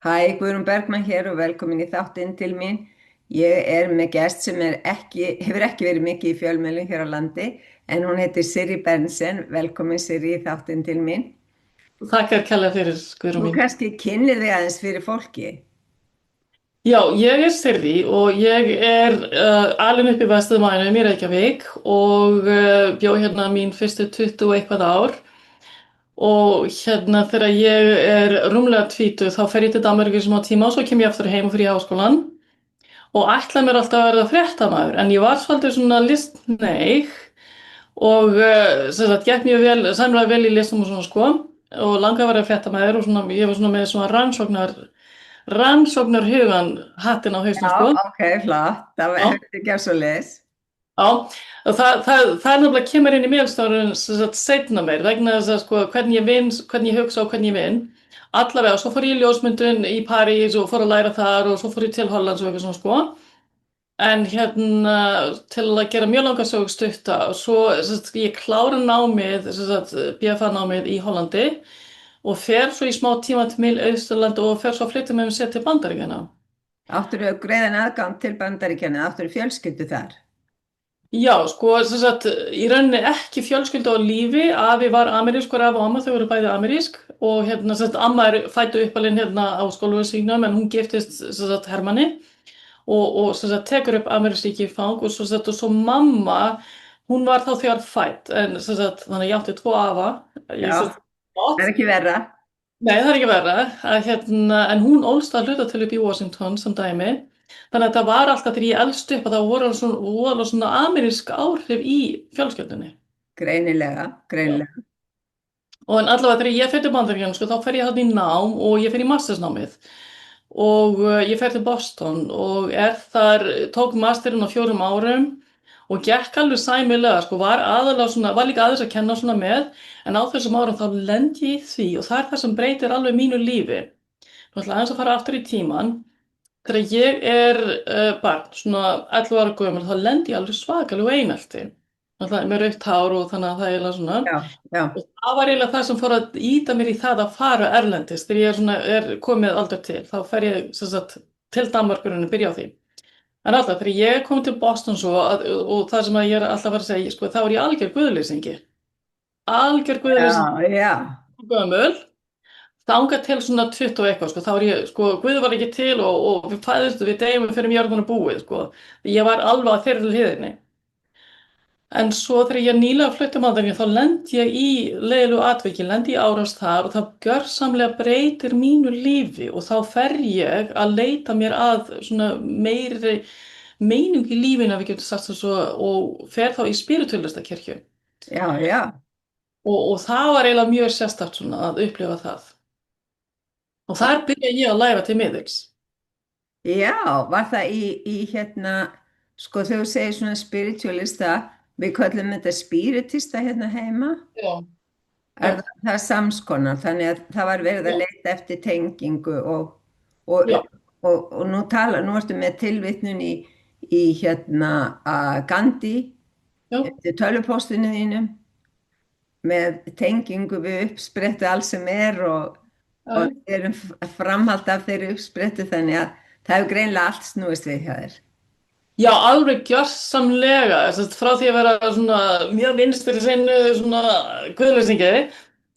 Hæ, Guðrún Bergmann hér og velkomin í þáttinn til mín. Ég er með gest sem hefur ekki verið mikið í fjölmiðlum hér á landi, en hún heitir Sirrý Bernsen. Velkomin Sirrý í þáttinn til mín. Þakkar kærlega fyrir, Guðrún Þú mín. kannski kynnir þig aðeins fyrir fólki. Já, ég er Sirrý og ég er alin upp í Vesturbænum í Reykjavík og bjó hérna mín fyrstu 20 og eitthvað ár og hérna þegar ég er rúmlega 20 þá fer ég til Danmerkur sem á tíma og svo kem ég aftur heim og fyrir háskólan og ætlaði mér alltaf að verða fréttamaður en ég var svolítið svona listneig og sem sagt gekk mjög vel, sæmlega vel í listum og svona sko og langaði að vera fréttamaður og svona, ég var svona með svona rannsóknar hugan hattinn á hausnum Já, sko. ok, flott. Það Já, hefði ekki að svo leis. já. Og það nefnilega kemur inn í mélstórun seinna meir vegna þess að sko hvernig ég vinn, hvernig ég hugsa og hvernig ég vinn. Allavega, svo fór ég í ljósmyndun í París og fór að læra þar og svo fór ég til Hollands og eitthvað svona sko. En hérna til að gera mjög langa sögu stutta, svo ég klára námið, BFA námið í Hollandi og fer svo í smá tíma til Mið-Austurlandi og fer svo að flytja með sér til Bandaríkjanna. Áttirðu greiðan aðgang til Bandaríkjanna, áttirðu fjölskyldu þar? Já, sko, í rauninni ekki fjölskyldu á lífi, afi var amerískur, afi og amma, þau voru bæði amerísk og hérna, amma er fæddu uppalinn hérna á skólanum sínum en hún giftist Hermanni og tekur upp amerísíki í fang og svo mamma, hún var þá þegar fædd en þannig að ég átti tvo afa. Ég, Já, það er ekki verra. Nei, það er ekki verra, hérna, en hún ólst að hluta til upp í Washington sem dæmi, þannig að það var alltaf þegar ég elst upp að það voru svona amerísk áhrif í fjölskyldunni. Greinilega, Já. greinilega. Og en allavega þegar ég fer til Bandaríkjanna, sko, þá fer ég þarna í nám og ég fer í mastersnámið og ég fer til Boston og tók masterinn á 4 árum og gekk alveg sæmilega, sko, var líka aðeins að kenna svona með, en á þessum árum þá lendi ég í því og það er það sem breytir alveg mínu lífi. Nú ætla aðeins að fara aftur í tíman. Þegar ég er barn, svona 11 ára gömul, þá lendi ég alveg svakalega einelti. Náttúrulega með rautt hár og þannig að það er eiginlega svona. Já, já, Og það var eiginlega það sem fór að ýta mér í það að fara erlendis. Þegar ég er komið aldur til, þá fer ég sem sagt, til Danmerkur og byrja á því. En alltaf, þegar ég kom til Boston svo, og það sem að ég er alltaf að fara að segja, sko, þá er ég algjör guðleysingi. Algjör guðleysingi já, já. gömul. Þangað til svona 20 og eitthvað, sko, þá er ég, sko, Guð var ekki til og við fæðumst við deyjum fyrir mjörðun og búið, sko. Ég var alveg að þeirri hliðinni. En svo þegar ég nýlega flutti Bandaríkjanna þá lendi ég í leiðilegu atviki, lendi í árás þar og það gjörsamlega breytir mínu lífi og þá fer ég að leita mér að svona meiri meining í lífinu, ef við getum sagt það svo, og fer þá í spiritualistakirkju. Já, já. Og það var eiginlega mjög sérstakt svona að upplifa það. Og þar byrja ég að læra til miðils. Já, var það í hérna, sko þegar þú segir svona spiritualista, við köllum þetta spiritista hérna heima, Já, er já, það samskonar, þannig að það var verið að já, leita eftir tengingu og, já, og nú ertu með tilvitnun í hérna Gandhi, já, eftir tölvupóstinu þínum, með tengingu við uppsprettu alls sem er og já. við erum framhald af þeirri uppsprettu þannig að það hefur greinlega allt snúist við hjá þér. Já, alveg gjörsamlega. Frá því að vera svona mjög vinstri sinnu, svona guðleysingi,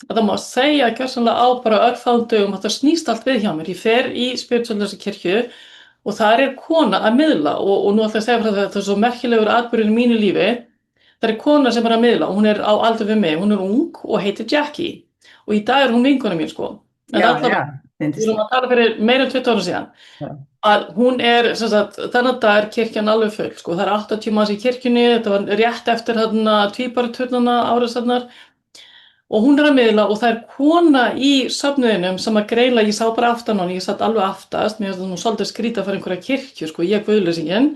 að það má segja gjörsamlega á bara örfáum dögum að það snýst allt við hjá mér. Ég fer í spiritualista kirkju og þar er kona að miðla og nú ætla ég að segja frá þetta er svo merkilegur atburður í mínu lífi. Það er kona sem er að miðla og hún er á aldur við mig. Hún er ung og heitir Jackie og í dag er hún vinkona mín, sko. En Já, allavega, já, við erum yndislegt. að tala fyrir meira en 20 ára síðan. Já, Að hún er, þennan dag er kirkjan alveg full, sko, það er 80 manns í kirkjunni, þetta var rétt eftir þarna tvíbaraturnana árásarnar og hún er að miðla og það er kona í söfnuðinum sem að greila, ég sá bara aftan á hann, ég satt alveg aftast, mér finnst það nú svolítið skrýta fyrir einhverja kirkju, sko, ég guðleysingin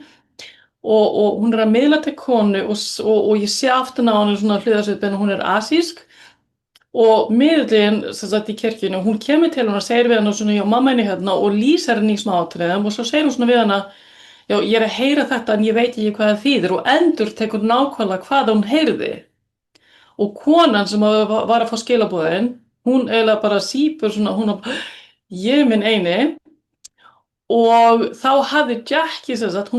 og hún er að miðla til konu og ég sé aftan á hann svona hliðarsvipin og hún er asísk og miðlinn sem sagt í kirkjunni, hún kemur til hann og segir við hann og svona, já, mamma henni hérna og lýsir henni í smáatriðum og svo segir hún svona við hana, já, ég er að heyra þetta en ég veit ekki hvað það þýðir og endur tekur nákvæmlega hvað hún heyrði. Og konan sem var að fá skilabúðin, hún eiginlega bara sýpur svona, hún ég er minn eini og þá hafði Jackie sem sagt,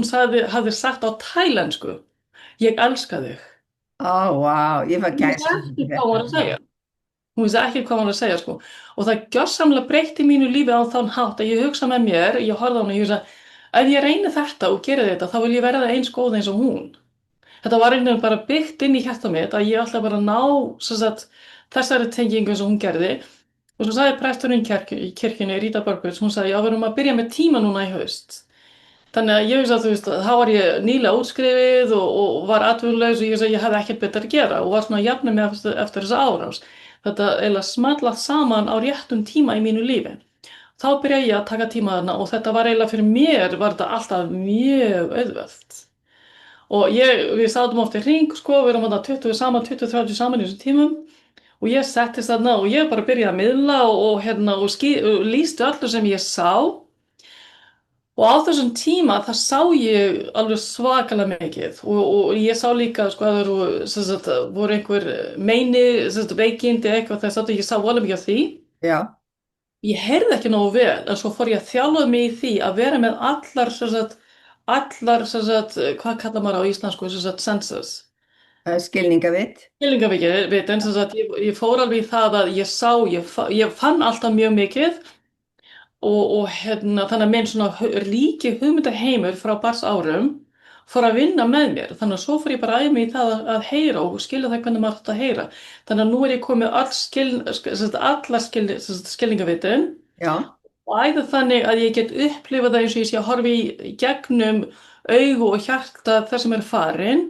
hafði sagt á tælensku, ég elska þig. Ó, vá, ég var Hún vissi gæsahúð ekki fyrir hvað hún þetta. var að segja. Hún vissi ekki hvað hún var að segja, sko. Og það gjörsamlega breytti mínu lífi á þann hátt að ég hugsa með mér, ég horfði á hana og ég hugsa, ef ég reyni þetta og geri þetta, þá vil ég verða eins góð eins og hún. Þetta var einhvern veginn bara byggt inn í hjarta mitt að ég ætla bara að ná sem sagt, þessari tengingu eins og hún gerði. Og svo sagði presturinn í kirkjunni, Rita Börbjörns, hún sagði, já, við erum að byrja með tíma núna í haust. Þannig að ég hugsa að þú veist, þá var ég nýlega útskrifið og var atvinnulaus og ég hugsa að ég hafði ekkert betur að gera og var svona að jafna mig eftir þessa árás. Þetta eiginlega smallað saman á réttum tíma í mínu lífi. Þá byrjaði ég að taka tíma þarna og þetta var eiginlega fyrir mér var þetta alltaf mjög auðvelt. Og við sátum oft í hring, sko, við erum þarna 20-30 saman í þessum tímum og ég settist þarna og ég bara byrjaði að miðla og lýsti öllu sem ég sá. Og á þessum tíma það sá ég alveg svakalega mikið og ég sá líka sko að voru einhver meini, veikindi eitthvað þess að ég sá alveg mikið af því. Já, Ég heyrði ekki nógu vel en svo fór ég að þjálfa mig í því að vera með hvað kallar maður á íslensku, senses. skilningavitt. Skilningavitin, ég fór alveg í það að ég fann alltaf mjög mikið og þannig að minn svona ríki hugmyndaheimur frá barns árum fór að vinna með mér. Þannig að svo fór ég bara að æfa mig í það að heyra og skilja það hvernig maður átt að heyra. Þannig að nú er ég komið alla skilningavitin Já, og æði þannig að ég get upplifað það eins og ég sé að horfa í gegnum augu og hjarta þar sem er farin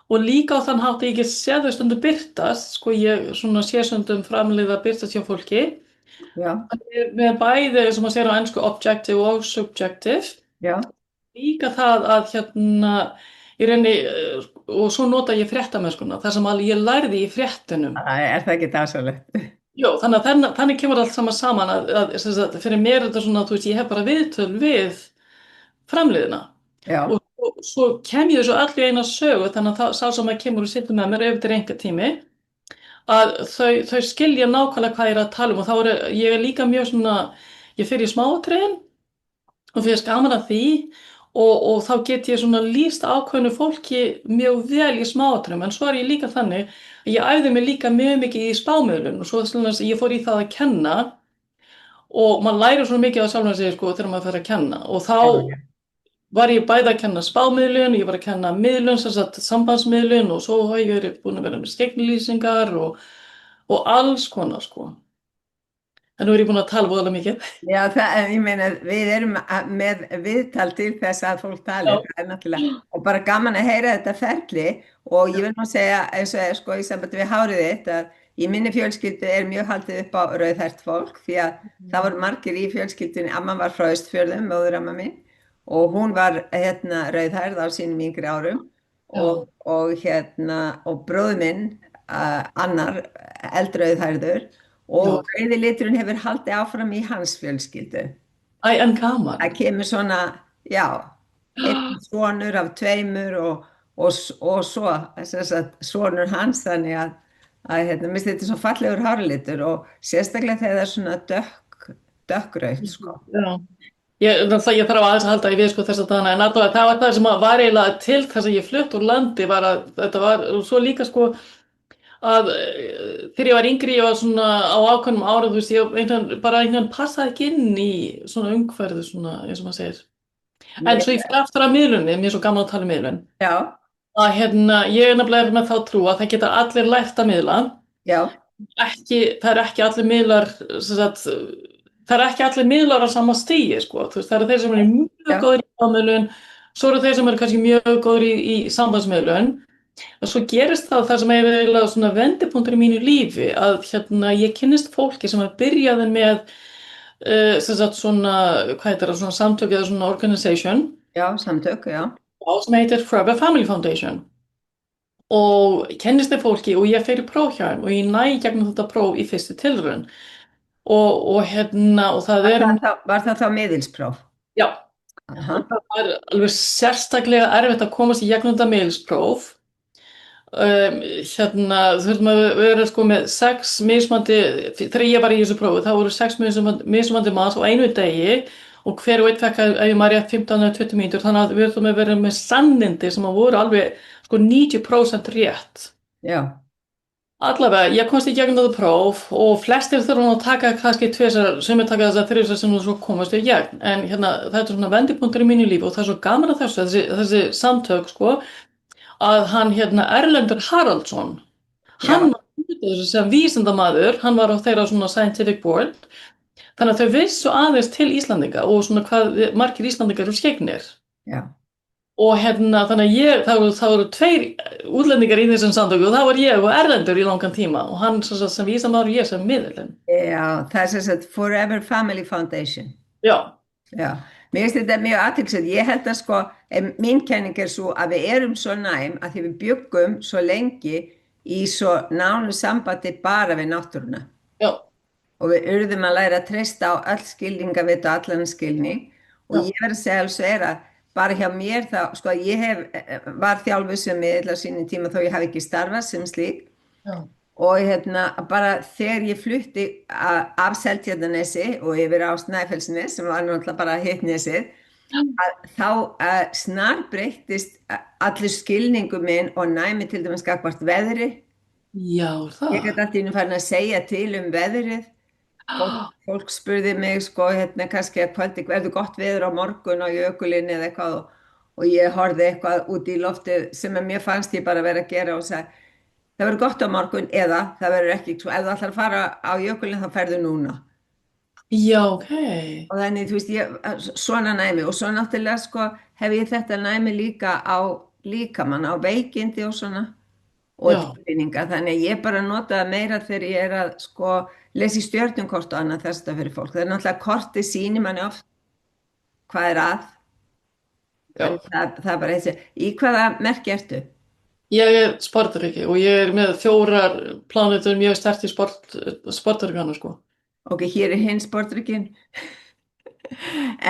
og líka á þann hátt að ég get séð þau stundum birtast, sko ég svona sé stundum framleiða birtast hjá fólki já, með bæði sem að segja á ennsku objective og subjective. já. Líka það að í rauninni, og svo nota ég fréttamennskuna, það sem alveg ég lærði í fréttunum. Æ, er það ekki dásalegt? Jó, þannig kemur allt saman að sem sagt, fyrir mér er þetta svona, þú veist, ég hef bara viðtöl við framleiðina. Já, Og svo kem ég þessu allir eina sögu, þannig að sá sem að kemur og sittur með mér eftir einhver tími, að þau skilja nákvæmlega hvað ég er að tala um og þá ég er líka mjög svona, ég fer í smáatriðin og finnst gaman að því og þá get ég svona lýst ákveðnu fólki mjög vel í smáatriðum en svo er ég líka þannig að ég æfði mig líka mjög mikið í spámiðlun og svo ég fór í það að kenna og maður lærir svo mikið á sjálfan sig sko þegar maður fer að kenna og þá já. var ég bæði að kenna spámiðlun, ég var að kenna miðlun, sambandsmiðlun og svo hef ég verið búin að vera með skegglýsingar og alls konar sko. En nú er ég búin að tala voðalega mikið. Já, ég meina, við erum með viðtal til þess að fólk tali, Já. það er náttúrulega, og bara gaman að heyra þetta ferli og ég vil nú segja, eins og sko, í sambandi við hárið þitt, að í minni fjölskyldu er mjög haldið upp á rauðhært fólk, því að það voru margir í fjölskyldunni, amma var frá Austfjörðum, móðuramma mín, og hún var, rauðhærð á sínum yngri árum og bróður minn, annar, eldrauðhærður, og rauði liturinn hefur haldið áfram í hans fjölskyldu. Æ, en gaman. Það kemur svona, já, einn sonur af tveimur og svo sonur hans, þannig að minnst þetta er svo fallegur hárlitur og sérstaklega þegar það er svona dökkrautt, sko. Já. Ég þarf aðeins að halda í við sko þess að dana en allavega það var það sem var eiginlega til þess að ég flutt úr landi var að þetta var og svo líka sko að þegar ég var yngri ég var svona á ákveðnum árum þú veist ég einhvern passaði ekki inn í svona umhverfi svona eins og maður segir en svo ég fyrir aftur að miðlunni, mér er svo gaman að tala um miðlun Já, að ég er nefnilega með þá trú að það geta allir lært að miðla já, það er ekki allir miðlar sem sagt, það er ekki allir miðlar á sama stigi sko, þú veist það eru þeir sem eru mjög góðir í ámiðlun svo eru þeir sem eru kannski mjög góðir í sambandsmiðlun og svo gerist það sem er eiginlega svona vendipunktur í mínu lífi að ég kynnist fólki sem byrjaði með sem sagt svona, hvað heitir það, svona samtök eða svona organization já, samtök, já. sem heitir Forever Family Foundation og kynnist þeir fólki og ég fer í próf hjá þeim og ég næ gegnum þetta próf í fyrstu tilraun og það Var það þá miðilspróf? Já, Aha. og það var alveg sérstaklega erfitt að komast í gegnum þetta miðilspróf þurftum að vera sko með 6 mismandi, þegar ég var í þessu prófi, þá voru 6 mismandi manns á einu degi og hver og einn fekk að ef maður rétt 15 eða 20 mínútur, þannig að við þurftum að vera með sannindi sem að voru alveg sko 90% rétt. Já, Allavega, ég komst í gegnum þetta próf og flestir þurfa að taka kannski tvisar, sumir taka þess að þrisvar sem þú svo komast í gegn. En þetta er svona vendipunktur í mínu lífi og það er svo gaman að þessi samtök, sko, að hann Erlendur Haraldsson, hann var hluti af þessu sem vísindamaður, hann var á þeirra svona scientific board, þannig að þau vissu aðeins til Íslandinga og svona hvað margir Íslandingar eru skegnir. já. Og þannig að það voru 2 útlendingar í þessum samtöku og það var ég og Erlendur í langan tíma og hann sem vísindamaður og ég sem miðillinn. Já, það er sem sagt Forever Family Foundation. Já. Já, mér finnst þetta mjög athyglisvert. Ég held að sko, mín kenning er svo að við erum svo næm að því við bjuggum svo lengi í svo nánu sambandi bara við náttúruna. Já. Og við urðum að læra að treysta á öll skilningavit og allan skilning. Og ég verð að segja alveg svo að bara hjá mér þá, sko, var þjálfuð sem miðill á sínum tíma þó ég hafi ekki starfað sem slík. Já. Og bara þegar ég flutti af Seltjarnarnesi og yfir á Snæfellsnes sem var náttúrulega bara hitt nesið, þá snarbreyttist allur skilningu minn og næmi til dæmis gagnvart veðri. Já, það. Ég gat allt í einu farin að segja til veðrið. Fólk spurði mig sko, kannski að kvöldi verður gott veður á morgun á jökulinni eða eitthvað og ég horfði eitthvað út í loftið sem mér fannst ég bara vera að gera og sagði það verður gott á morgun eða það verður ekki, ef þú ætlar að fara á jökulinn þá ferðu núna. Já, ok. Og þannig, þú veist, svona næmi og svo náttúrulega sko hef ég þetta næmi líka á líkamann, á veikindi og svona og tilfinningar, þannig að ég bara nota það meira þegar ég er að sko lesa í stjörnukort og annað þess að fyrir fólk. Það er náttúrulega kortið sýnir manni oft hvað er að. Það er bara þessi. Í hvaða merki ertu? Ég er sportríki og ég er með 4 plánetur mjög sterkt í sportríkana, sko. Ok, hér er hinn sportríkin.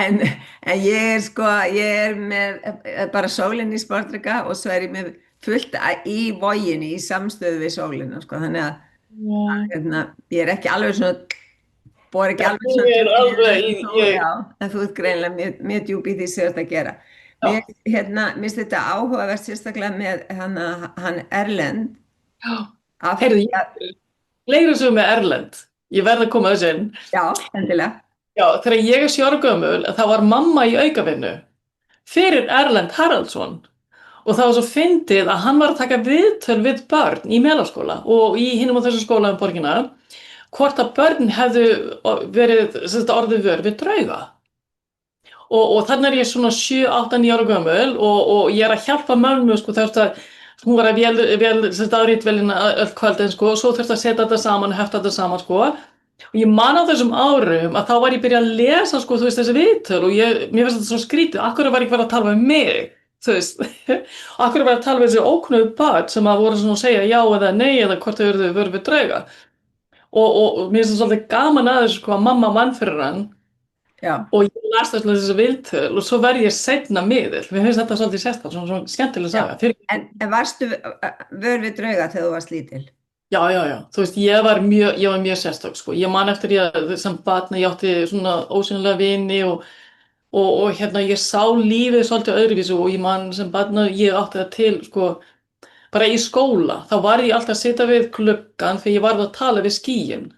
en ég er sko, ég er með bara sólinn í sportríka og svo er ég með fullt í voginni í samstöðu við sólina, sko, þannig að ég er ekki alveg svona bor ekki alveg svona ég er alveg en þú ert greinlega mjög djúp í því sem þetta að gera. Mér finnst þetta áhugavert sérstaklega með hann Erlend. Heyrðu, ég leiður svo með Erlend. Ég verð að koma þessu inn. Já, endilega. Já, þegar ég er 7 ára gömul, þá var mamma í aukavinnu fyrir Erlend Haraldsson. Og það var svo fyndið að hann var að taka viðtöl við börn í Melaskóla og í hinum á þessu skóla um borgina, hvort að börn hefðu verið orðið vör við drauga. Og þannig er ég svona 7, 8, 9 ára gömul og ég er að hjálpa mömmu, sko, þegar hún var að árítvelina öll kvöldin, sko, og svo þurfti að setja þetta saman, hefta þetta saman, sko. Og ég man á þessum árum að þá var ég byrjað að lesa, sko, þú veist, þessi viðtöl og mér finnst þetta svo skrítið, akkur var ég verið að tala um mig. Þú veist, akkur var að tala við þessi ókunnugu börn sem að voru svona að segja já eða nei eða hvort þau verið við drauga og mér finnst það svolítið gaman að þessu sko að mamma vann fyrir hann. Já. Og ég las þessu viðtöl og svo verð ég seinna miðill. Mér finnst þetta svolítið sérstakt, svona skemmtileg saga. En varstu vör við drauga þegar þú varst lítil? Já. Þú veist, ég var mjög sérstakt, sko. Ég man eftir ég sem barn, ég átti svona ósynlega vini og ég sá lífið svolítið öðruvísu og ég man sem barn ég átti það til, sko, bara í skóla. Þá var ég alltaf að sitja við gluggann þegar ég var að tala við skýin.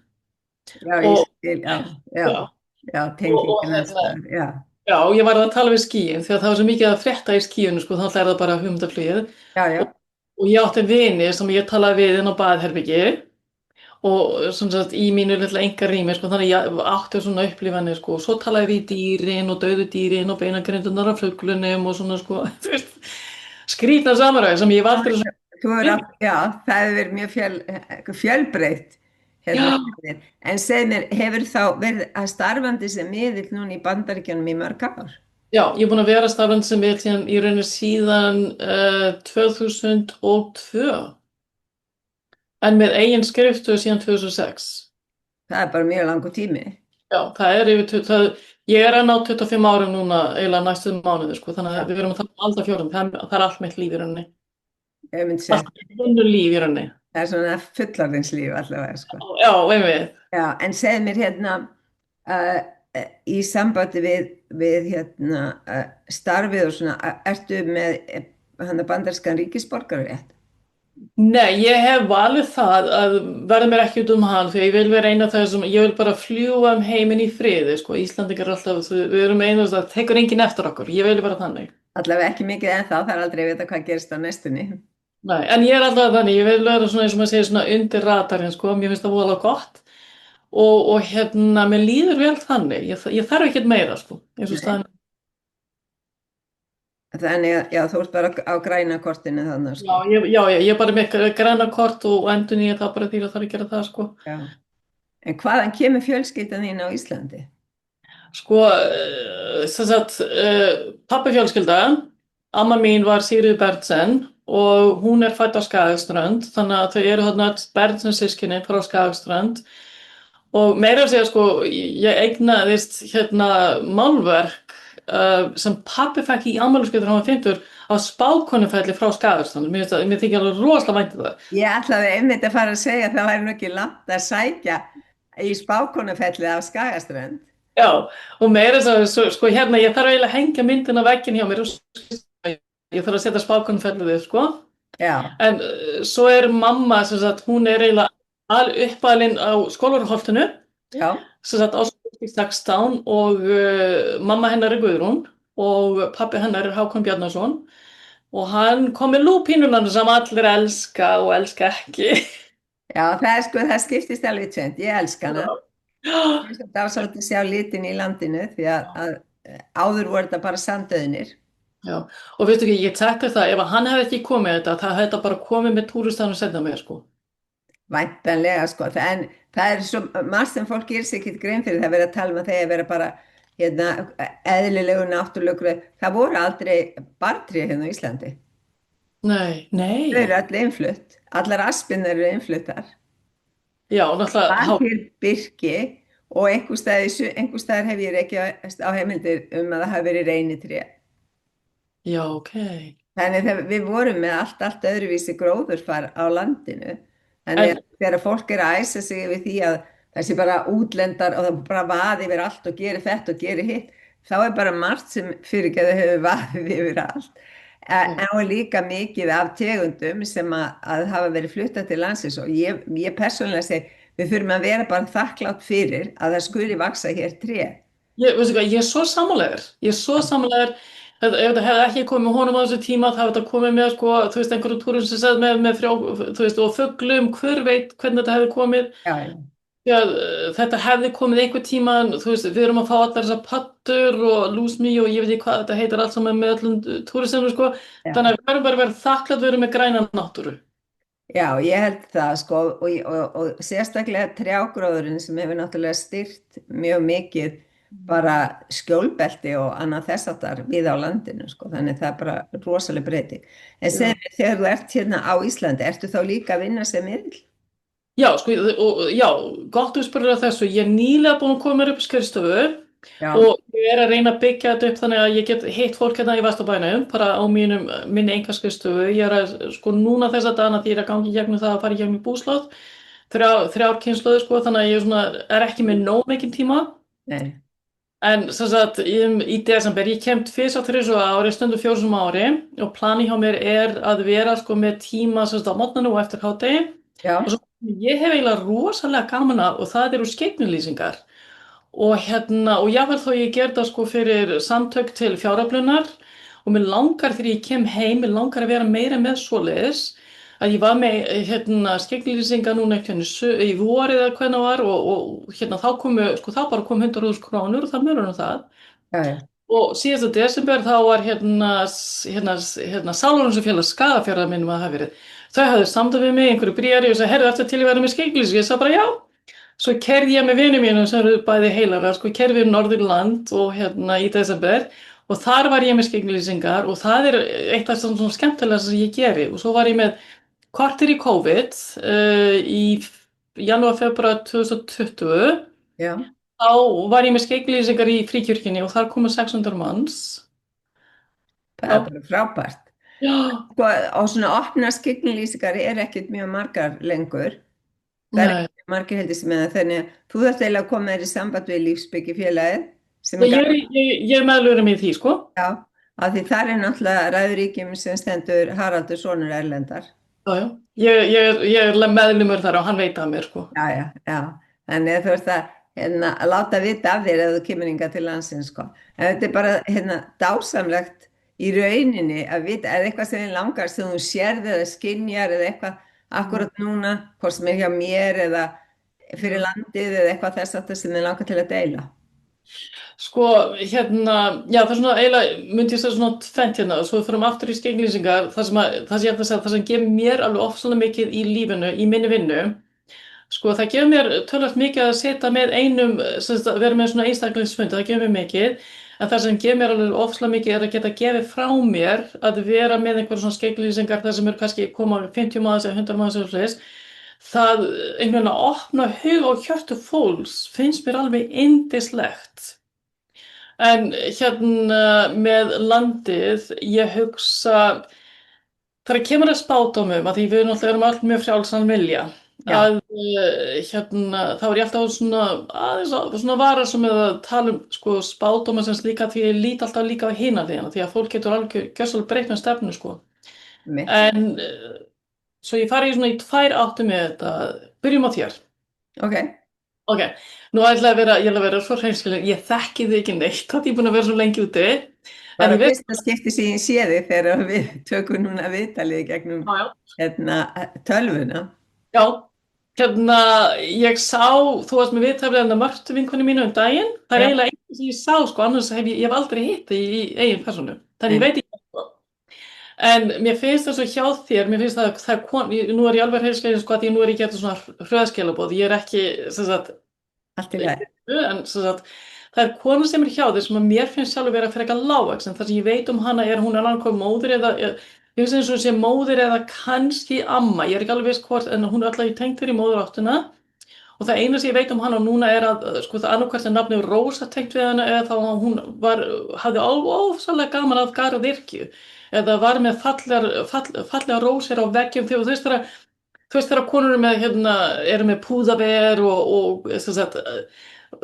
Já, tengingin næstar, já. Já, ég var að tala við skýin þegar það var svo mikið að frétta í skýinu, sko, þá er það bara hugmyndaflugið. Já. Og ég átti vini sem ég talaði við inn á baðherbergi og svona sagt í mínu litla einkarými, sko, þannig ég átti svona upplifanir, sko, og svo talaði við dýrin og dauðu dýrin og beinagrindunar af fuglunum og svona, sko, skrýtna samræði sem ég var aldrei svona. Já, það hefur verið mjög fjölbreytt. En segð mér, hefur þá verið að starfandi sem miðill núna í Bandaríkjunum í mörg ár? Já, ég er búin að vera starfandi sem miðill í rauninni síðan 2002. En með eigin skrifstofu síðan 2006. Það er bara mjög langur tími. Já, það er ég er að ná 25 árum núna, eiginlega næstu mánuði, sko, þannig að við erum að tala alltaf 4, það er allt mitt líf í rauninni. ég myndi segja. Alltaf vinnu líf í rauninni. Það er svona fullorðinslíf allavega, sko. Já, einmitt. Já, en segð mér hérna, uh, í sambandi við hérna, starfið og svona, ertu með hann bandarískan ríkisborgararétt? Nei, ég hef valið það að verða mér ekki út um hann því ég vil vera eina af þessum, ég vil bara fljúga um heiminn í friði, sko. Íslandingar er alltaf, við erum einu og það tekur enginn eftir okkur, ég vil vera þannig. Allavega ekki mikið en það er aldrei að vita hvað gerist á næstunni. Nei, en ég er alltaf þannig, ég vil vera svona eins og maður segir svona undir radarinn, sko, mér finnst það voðalega gott og hérna, mér líður vel þannig, ég þarf ekkert meira, sko, eins og Nei. staðan. Þannig að, já, þú ert bara á græna kortinu þannig, Já, sko. ég er bara með græna kort og endur nýja það bara því að það er að gera það, sko. Já. En hvaðan kemur fjölskyldan þín á Íslandi? Sko, sem sagt, pabbi fjölskylda, amma mín var Sigríður Berntsen og hún er fædd á Skagaströnd, þannig að þau eru þarna öll Berntsen systkini frá Skagaströnd og meira að segja, sko, ég eignaðist hérna málverk sem pabbi fekk í afmælisgjöf þegar hann var 50 á Spákonufelli frá Skagaströnd. Mér þykir alveg rosalega vænt um það. Ég ætlaði einmitt að fara að segja að það væri nú ekki langt að sækja í Spákonufellið á Skagaströnd. Já, og meira þess að, sko, hérna, ég þarf eiginlega að hengja myndin af vegginn hjá mér og ég þarf að setja Spákonufellið upp, sko. Já, En svo er mamma, sem sagt, hún er eiginlega uppalinn á Skólavarholtinu, já, sem sagt, á Skólavarholtinu 16 og mamma hennar er Guðrún og pabbi hennar er Hákon Bjarnason og hann kom með lúpínuna sem allir elska og elska ekki. já, það er sko, það skiptist alveg tvennt. Ég elska hana. Ég er svo dásamlegt að sjá litin í landinu því að áður voru þetta bara sandauðnir. Já, og veistu ekki, ég tekti það, ef hann hefði ekki komið þetta, það hefði þetta bara komið með túristanum setna með, sko. Væntanlega, sko. En það er svo margt sem fólk gerir sér ekki grein fyrir. Það er verið að tala um að þeir vera bara hérna, eðlilegu náttúrulegu. Það voru aldrei bartrið hérna á Íslandi. Nei, nei, Þau eru allir innflutt. Allar aspinnar eru innfluttar. já, náttúrulega, Það til birki og einhver staðar hef ég ekki á heimildir um að það hafi verið reynitré. já, ok, Þannig að við vorum með allt öðruvísi gróðurfar á landinu. Þannig að þegar fólk er að æsa sig yfir því að þessi bara útlendar og það bara vaði yfir allt og gerir þetta og gerir hitt, þá er bara margt sem fyrirgeðu hefur vaðið yfir allt. En og líka mikið af tegundum sem að hafa verið fluttað til landsins og ég persónulega segi, við þurfum að vera bara þakklátt fyrir að það skuli vaksa hér tré. veistu hvað, ég er svo sammálaður, ef þetta hefði ekki komið honum á þessu tíma, þá hefði þetta komið með, sko, þú veist, einhverjum túrum sem sagði með frjó, þú veist, og fuglum, hver veit hvernig þetta hefði komið. Já, Því að þetta hefði komið einhver tíma, þú veist, við erum að fá allar þessar pattur og lúsmi og ég veit ekki hvað þetta heitir allt saman með öllum túristunum, sko. já. Þannig að við verðum bara að vera þakklátt við erum með græna náttúru. Já, ég held það sko og sérstaklega trjágróðurinn sem hefur náttúrulega styrt mjög mikið bara skjólbelti og annað þess áttar við á landinu sko, þannig það er bara rosalega breyti. En segðu mér, þegar þú ert hérna á Íslandi, ertu þá líka að vinna sem miðl? Já, sko, já, gott þú spurðir að þessu. Ég er nýlega búin að koma mér upp skrifstofu Já, og ég er að reyna að byggja þetta upp þannig að ég get hitt fólk hérna í Vesturbænum, bara á minni einkaskristofu. Ég er að, sko, núna þessa dagana því ég er að gangi gegnum það að fara í gegnum búslóð, þrjár kynslóðir, sko, þannig að ég svona, er ekki með nóg mikinn tíma. nei, En sem sagt, í desember, ég kem 2-3 ári, stundum 4 ári og plani hjá mér er að vera, sko, með tíma, sem sagt, á morgnanu og eftir hádegi. já, Og svo, ég hef eiginlega rosalega gaman af og það eru skepnulýsingar. Og hérna, og jáfnvel þó ég ger það sko fyrir samtök til fjáröflunar og mér langar þegar ég kem heim, mér langar að vera meira með svoleiðis að ég var með hérna skepnulýsingar núna eitthvað í vorið eða hvernig það var og hérna þá sko þá bara kom 100.000 krónur og það munar það. já, já, Og síðasta desember þá var hérna Sálornsfélag Skagafjarðar minnum að það hafi verið. Þau hafði samtal við mig, einhverju bríari og sagði, herðu eftir til ég verið með skepnulýsingu. Ég sagði bara já. Svo kerði ég með vinum mínum sem eru bæði heilagar, sko, kerði við Norðurland og hérna í desember og þar var ég með skepnulýsingar og það er eitt af svona skemmtilega sem ég geri. Og svo var ég með korter í COVID í janúar, febrúar 2020. já. Þá var ég með skepnulýsingar í Fríkirkjunni og þar komu 600 manns. Það er bara frábært. Já, Sko, og svona opna skyggnilýsingar er ekkert mjög margar lengur. Það er nei. ekki mjög margir heldur sem eða þannig að þú þarft eiginlega að koma þér í samband við lífsbyggifélagið sem er Ég er meðlurum í því, sko. já, af því þar er náttúrulega ræðuríkjum sem stendur Haraldur sonur Erlendar. Já, já. Ég er meðlumur þar og hann veit af mér, sko. Já, já, já. Þannig að þú ert að, að láta vita af þér ef þú kemur hingað til landsins, sko. En þetta er bara dásamlegt í rauninni að vita eða eitthvað sem þið langar sem þú sérð eða skynjar eða eitthvað akkurat núna, hvort sem er hjá mér eða fyrir landið eða eitthvað þess aftur sem þið langar til að deila. Sko, já, það er svona eiginlega, myndi ég segja svona tvennt hérna, og svo fyrir aftur í skegglýsingar, það sem ég ætla að segja, það sem gefur mér alveg ofsalega mikið í lífinu, í minni vinnu, sko, það gefur mér tölvöld mikið að setja með einum, sem sagt, að vera með svona einstaklingsfund, það gefur mér mikið, en það sem gefur mér alveg ofsalega mikið er að geta gefið frá mér að vera með einhverjum svona skegglýsingar, það sem eru kannski koma 50 mánuðs eða 100 mánuðs eða svoleiðis. Það einhvern veginn að opna hug og hjörtu fólks finnst mér alveg yndislegt. En hérna með landið, ég hugsa, þegar kemur að spádómum, að því við náttúrulega erum öll mjög frjálsan vilja, Já, að þá er ég alltaf svona, aðeins svona varasum með að tala um sko, spádóma sem slíka því ég lít alltaf líka á hina hliðina, því að fólk getur alveg gjörsamlega breytt með stefnu, sko. mitt. En svo ég fari svona í tvær áttu með þetta, byrjum á þér. Ok, Ok, nú ég ætla að vera svo hreinskileg, ég þekki þig ekki neitt, þá er ég búin að vera svo lengi úti, en bara ég veit, fyrsta skipti sem ég sé þig þegar við tökum núna viðtalið í gegnum já, tölvuna. já, ég sá, þú varst með viðtaflið en það Mörtu vinkonu mínu um daginn, það er Já. eiginlega einu sem ég sá, sko, annars ég hef aldrei hitt þig í eigin persónu, þannig ég veit ekki, sko. En mér finnst það svo hjá þér, mér finnst nú er ég alveg hreinskileg, sko, að því nú er ég getið svona hröðskilaboð, ég er ekki, sem sagt, Allt í lagi. en sem sagt, það er kona sem er hjá þér sem að mér finnst sjálfur vera frekar lágvaxin. Það sem ég veit um hana er hún er annað móðir eða, ég finnst eins og hún sé móðir eða kannski amma, ég er ekki alveg viss hvort, en hún er alltaf í tengt þér í móðuráttina. Og það eina sem ég veit um hana núna er að, sko, það annarkvært er nafnið Rósa tengt við hana eða þá að hún hafði ofsalega gaman að garðyrkju eða var með fallegar rósir á veggjum þegar þú veist þegar konur eru með púðaver og sem sagt,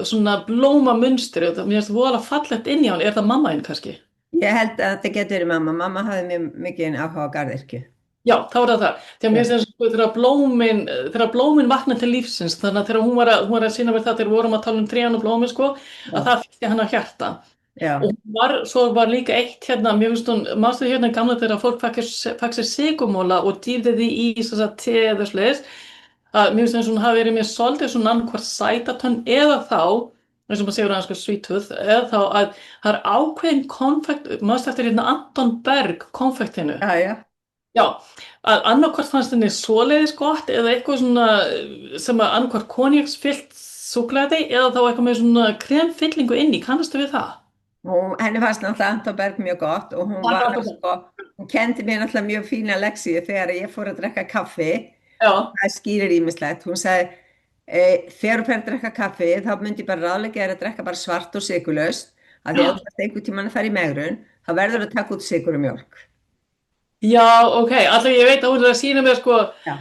svona blómamunstur, mér finnst það voðalega fallegt inn í hann, er það mamma þín kannski? Ég held að þetta getur verið mamma. Mamma hafði mjög mikið áhuga á garðyrkju. Já, þá er það. Því að mér finnst sko, þegar blómin vakna til lífsins, þannig að þegar hún var að sýna mér það þegar við vorum að tala um trén og blómin, sko, að það fyrsti hann að hjarta. Já, Og svo var líka eitt mér finnst hún, mástu gamla þegar fólk fæk sér sigurmóla og dýfði því í te eða sliðis, að mér finnst eins og hún hafi verið með svolítið svona annarkvort sætatönn eða þá, eins og maður segur hann sko sweet tooth, eða þá að það er ákveðin konfekt, mástu eftir Anton Berg konfektinu. já, já. Já, að annarkvort fannst henni svoleiðis gott eða eitthvað svona sem að annarkvort konjaksfyllt súkkulaði eða þá eitthvað með svona kremfyllingu inni, kannastu við það? Henni fannst náttúrulega Anton Berg mjög gott og hún kendi mér náttúrulega mjög fína leksíu þegar ég fór að drekka kaffi. Já, Það skýrir ýmislegt. Hún sagði, þegar þú fer að drekka kaffi þá myndi ég bara ráðleggja þér að drekka bara svart og sykurlaust af því að þú þarft einhvern tímann að fara í megrun, þá verður að taka út sykur og mjólk. já, ok, alltaf ég veit að hún er að sýna mér sko Já.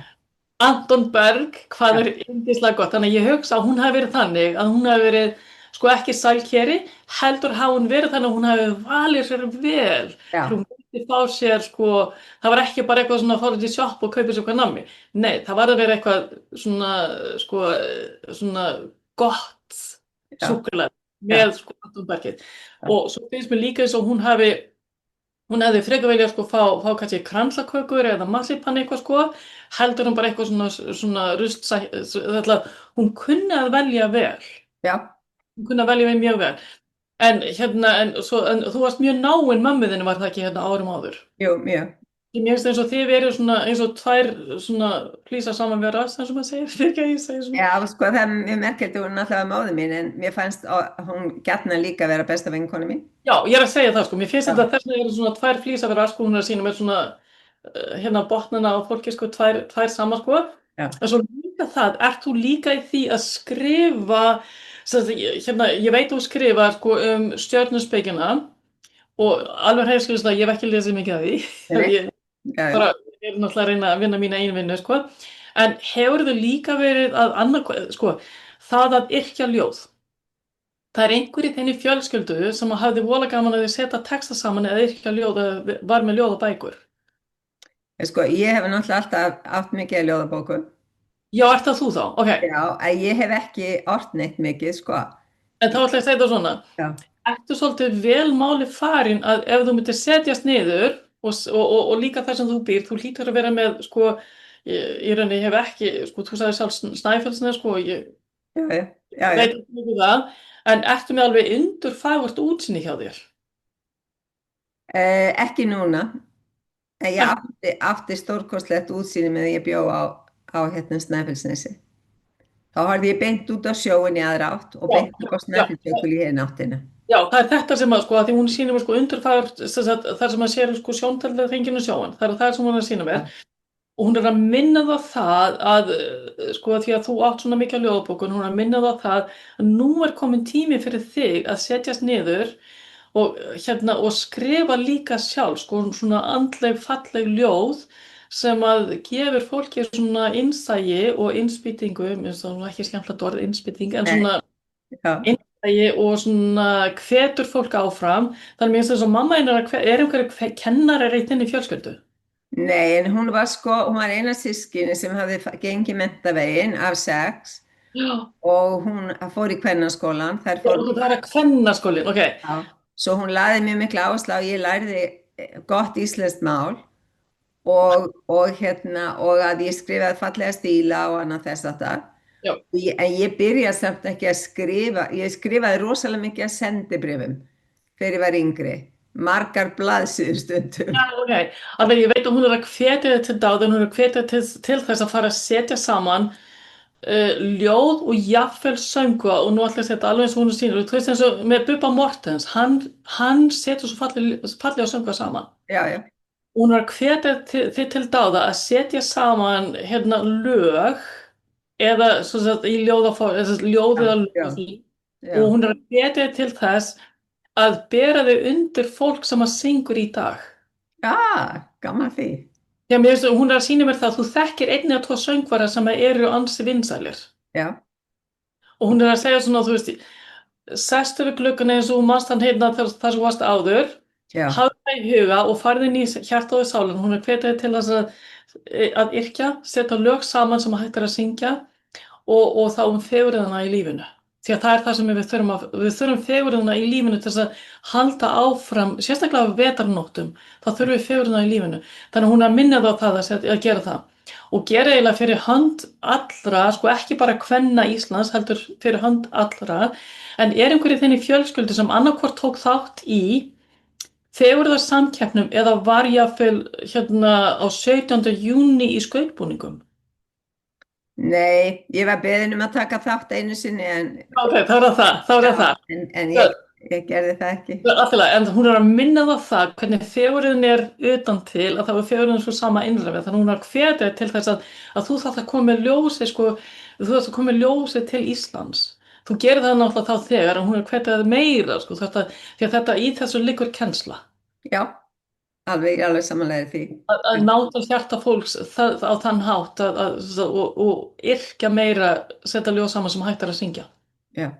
Anton Berg, hvað er yndislega gott, þannig að ég hugsa að hún hafi verið þannig að hún hafi verið sko ekki sælkeri, heldur hafi hún verið þannig að hún hafi valið sér vel, Já. hún myndi fá sér sko, það var ekki bara eitthvað svona að fara út í sjopp og kaupa sér eitthvað nammi, nei, það var að vera eitthvað svona sko, svona gott Já. súkkulaði með sko Anton Bergið og svo finnst mér líka eins og hún hefði frekar viljað sko fá kannski kransakökur eða marsipan eitthvað sko, heldur hún bara eitthvað svona hún kunni að velja vel. Já, Hún kunni að velja mig mjög vel. En þú varst mjög náinn mömmu þinni, var það ekki árum áður? jú, mjög. Mér finnst eins og þið verið svona eins og tvær svona flýsar saman vera, eins og maður segir, fyrir ekki að ég segi svona. Já, sko það er mjög merkilegt að hún náttúrulega móðir mín en mér fannst hún gjarnan líka vera besta vinkonu mín. Já, ég er að segja það sko, mér finnst þetta þess vegna eru svona tvær flýsar vera sko, hún er að sína með svona botnana á fólki sko, tvær saman sko. Já. En svo líka það, ert þú líka í því að skrifa, ég veit þú skrifar sko stjörnuspekina og alveg heiðskilist að ég hef ekki lesið mikið af því. Nei, Ég já, já. bara er náttúrulega að reyna að vinna mína einu vinnu, sko. En hefur þau líka verið að annað, sko, það að yrkja ljóð. Það er einhver í þinni fjölskyldu sem hafði vola gaman að þið setja texta saman eða yrkja ljóð eða var með ljóðabækur. Sko, ég hef náttúrulega alltaf átt mikið að ljóðabókum. Já, ert það þú þá? Ok. Já, en ég hef ekki ort neitt mikið, sko. En þá ætla ég að segja það svona. Já, Ertu svolítið vel máli farin að ef þú myndir setjast niður og líka þar sem þú býr, þú hlýtur að vera með, sko, í rauninni hef ekki, sko, þú sagði sjálf Snæfellsnes, sko, ég já, já, já, já. veit ekki það, en ertu með alveg undurfagurt útsýni hjá þér? Ekki núna. En ég átti stórkostlegt útsýni með ég bjó á hérna Snæfellsnesi. Þá horfði ég beint út á sjóin í aðra átt og Já, beint upp á já, Snæfellsjökul í hina áttina. já, það er þetta sem að, sko, að því hún sýnir mér, sko, undurfagurt, þar sem að sér, sko, sjóntallega hringinu sjóin, það er það sem hún er að sýna mér. Já, Og hún er að minna það að, sko, því að þú átt svona mikið á ljóðabókun, hún er að minna það að nú er komin tími fyrir þig að setjast niður og, og skrifa líka sjálf, sko, svona andleg, falleg ljóð sem að gefur fólki svona innsæi og innspýtingu, minnst það ekki skemmtilegt orð innspýting, en svona já. innsæi og svona hvetur fólk áfram. Þannig minnst þess að mamma er einhverju kennarar í þinni fjölskyldu. Nei, en hún var eina systkini sem hafði gengið menntaveginn af 6 Já. og hún fór í kvennaskólan. Þær fór, Það er að kvennaskólinn, ok. já, svo hún laði mjög mikla áherslu á að ég lærði gott íslenskt mál og að ég skrifaði fallega stíla og annað þess að það. Já. En ég byrjaði samt ekki að skrifa, ég skrifaði rosalega mikið að sendibrifum þegar ég var yngri, margar blaðsíður stundum. Já, ok. Alveg ég veit að hún er að hvetja þig til dáð, hún er að hvetja til þess að fara að setja saman ljóð og jafnvel söngva og nú ætla ég að setja alveg eins og hún sýnir. Þú veist eins og með Bubba Mortens, hann setur svo fallega söngva saman. Já, já, Hún er að hvetja þig til dáða að setja saman hérna lög eða svo sagt í ljóðaform, ljóð eða já, lög já. og hún er að hvetja þig til þess að bera þig undir fólk sem að syngur í dag. Gaman því. Já, hún er að sýna mér það að þú þekkir einni eða tvo söngvara sem eru ansi vinsælir. Já, Og hún er að segja svona, þú veist, sestu við gluggan eins og þú manst hann hérna þar sem þú varst áður, já, hafðu það í huga og farðu inn í hjarta og í sálinn. Hún er hvetjaði til þess að yrkja, setja lög saman sem hægt er að syngja og þá fegurðina í lífinu. Því að það er það sem við þurfum fegurðina í lífinu til þess að halda áfram, sérstaklega á vetrarnóttum, þá þurfum við fegurðina í lífinu. Þannig að hún er að minna það á það að gera það. Og gera eiginlega fyrir hönd allra, sko ekki bara kvenna Íslands, heldur fyrir hönd allra, en er einhverju þinni fjölskyldu sem annarkvort tók þátt í fegurðarsamkeppnum eða var jafnvel hérna á 17. júní í skautbúningum? nei, ég var beðin að taka þátt einu sinni Ok, þá er það. en ég gerði það ekki. Alltaf, en hún er að minna það hvernig fegurðin er utan til að það var fegurðin svo sama innræfið. Þannig hún er að hvetja til þess að þú þarft að koma með ljósi, sko, þú þarft að koma með ljósi til Íslands. Þú gerir það náttúrulega þá þegar en hún er að hvetja það meira, sko, því að þetta í þessu liggur kennsla. Já, ég er alveg samanlega því. Að ná til hjarta fólks á þann hátt og yrkja meira, setja ljóð saman sem hægt er að syngja. Já.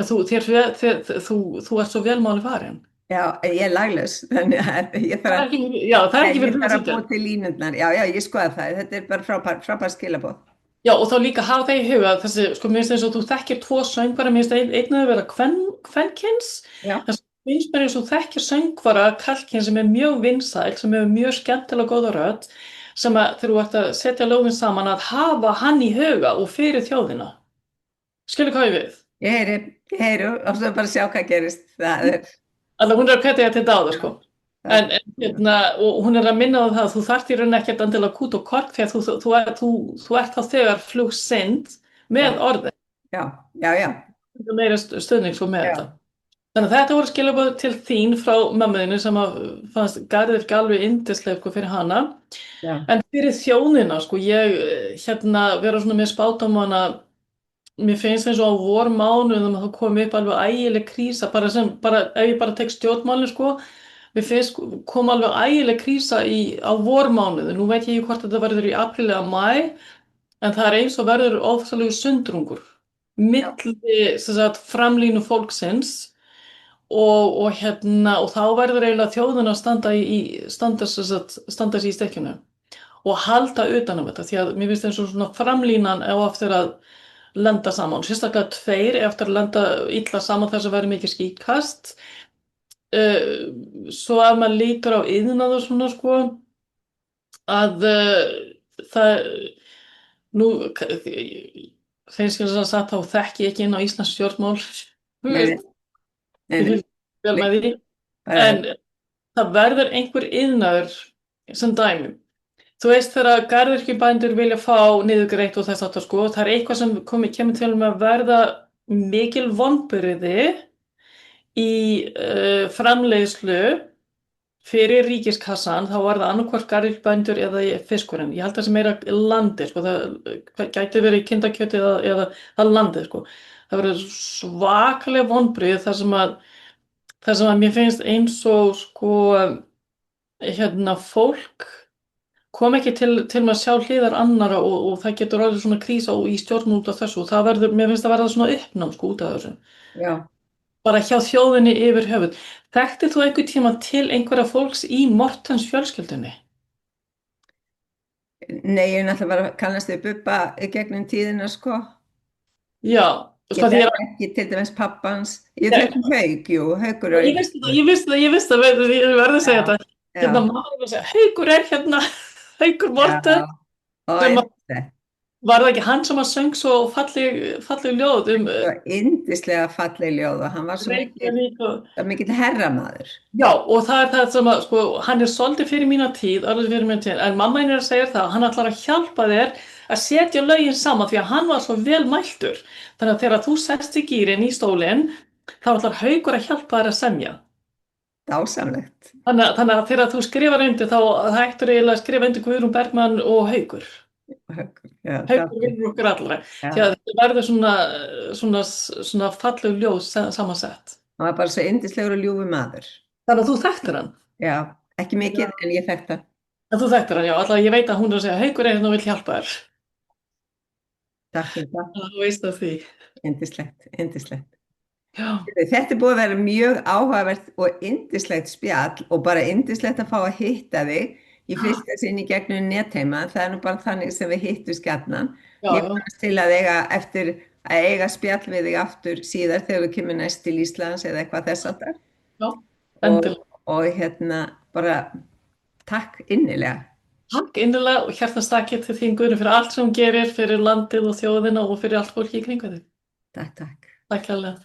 Þú ert svo velmáli farin. Já, ég er laglaus, þannig að ég þarf að það er ekki fyrir að búa til línurnar. Já, ég skoða það, þetta er bara frábær skilaboð. Já, og þá líka hafa það í huga, þessi, sko, mér finnst eins og þú þekkir 2 söngvara, mér finnst einn að vera kvenkyns, þess að finnst mér eins og þú þekkir söngvara karlkyns sem er mjög vinsæl, sem hefur mjög skemmtilega góða rödd, sem að þegar þú ert að setja ljóðin saman að hafa hann í huga og fyrir þjóðina. Skilur hvað ég við? Ég heyri og svo bara sjá hvað gerist. Það er... Alltaf hún er að hvetja til dáða, sko. Og hún er að minna á það að þú þarft í rauninni ekkert endilega kút og kork því að þú ert þá þegar flugsynd með orðið. Já. Það er meira stuðning svo með þetta. Þannig að þetta voru skilaboð til þín frá mömmuðinu sem að fannst Garðyrkja alveg yndisleg, sko, fyrir hana. Já. En fyrir þjóðina, sko, ég vera svona með spádómana, mér finnst eins og á vormánuðum að það komi upp alveg ægileg krísa, bara ef ég bara tek stjórnmálin, sko, mér finnst kom alveg ægileg krísa á vormánuðu. Nú veit ég ekki hvort þetta verður í apríl eða maí, en það er eins og verður ofsalegu sundrungur Já. milli sem sagt, framlínu fólksins og þá verður eiginlega þjóðin að standa sig í stekkjunu og halda utan um þetta því að mér finnst eins og svona framlínan á eftir að lenda saman, sérstaklega tveir eftir að lenda illa saman þess að vera mikið skítkast. Svo ef maður lítur á iðnað og svona sko að það nú finnst ég að sagt þá þekki ég ekki inn á Íslands stjórnmál þú Nei, veist, nei, ég nei, fylgst vel með því bara, en það verður einhver iðnaður sem dæmi. Þú veist þegar garðyrkjubændur vilja fá niðurgreitt og þess aftur sko, það er eitthvað sem kemur til með að verða mikil vonbrigði í framleiðslu fyrir ríkiskassan, þá var það annarkvort garðyrkjubændur eða fiskurinn. Ég held að það sé meira landið, sko, það gæti verið kindakjötið eða það landið, sko. Það verður svakalega vonbrigði þar sem að mér finnst eins og sko, fólk kom ekki til með að sjá hliðar annara og það getur orðið svona krísa í stjórnum út af þessu og það verður, mér finnst að verða svona uppnám sko út af þessu. já. Bara hjá þjóðinni yfir höfuð. Þekktir þú einhvern tíma til einhverja fólks í Mortens fjölskyldunni? Nei, ég er náttúrulega bara að kannast við Bubba í gegnum tíðina, sko. Já, Ég sko því þekki ekki til dæmis pappans. Ég Nei. þekki Hauk, jú, Haukur og ég vissi það, ég verði að segja þetta. já, Mamma var að segja, Haukur er hérna, Haukur Morten. og Sem að- yndislegt, Var það ekki hann sem að söng svo falleg ljóð og yndislega falleg ljóð og hann var svo Reykjavík og mikill herramaður. Já, og það er það sem að, sko, hann er svolítið fyrir mína tíð, alveg fyrir mína tíð, en mamma henni er að segja það, hann ætlar að hjálpa þér að setja lögin saman því að hann var svo vel mæltur. Þannig að þegar þú sest í gírinn í stólinn, þá ætlar Haukur að hjálpa þér að semja. Dásamlegt. Þannig að þegar þú skrifar undir, þá hættur eiginlega að skrifa undir Guðrún Bergmann og Haukur. Haukur, já, Haukur vinnur okkur allra. Já. Því að þetta verður svona falleg ljóð samansett. Hann var bara svo yndislegur og ljúfur maður. Þannig að þú þekktir hann. Já, ekki mikið, en ég þekkti hann. En þú þekktir hann, já. Alltaf ég veit að hún er að segja, Haukur er hérna og vill hjálpa þér. Takk fyrir það. Þú veist af því. Yndislegt, yndislegt. Já. Þetta er búið að vera mjög áhugavert og yndislegt spjall og bara yndislegt að fá að hitta þig í fyrsta sinn í gegnum netheima. Það er nú bara þannig sem við hittum gjarnan. Já, Ég já. vonast til að eiga spjall við þig aftur síðar þegar við kemur næst til Íslands eða eitthvað þess aftar. Já, endilega. Og bara takk innilega. Takk innilega og hjartans þakkir til þín Guðrún fyrir allt sem hún gerir fyrir landið og þjóðina og fyrir allt fólki í kringu þig. Takk, takk. Takk hérlega.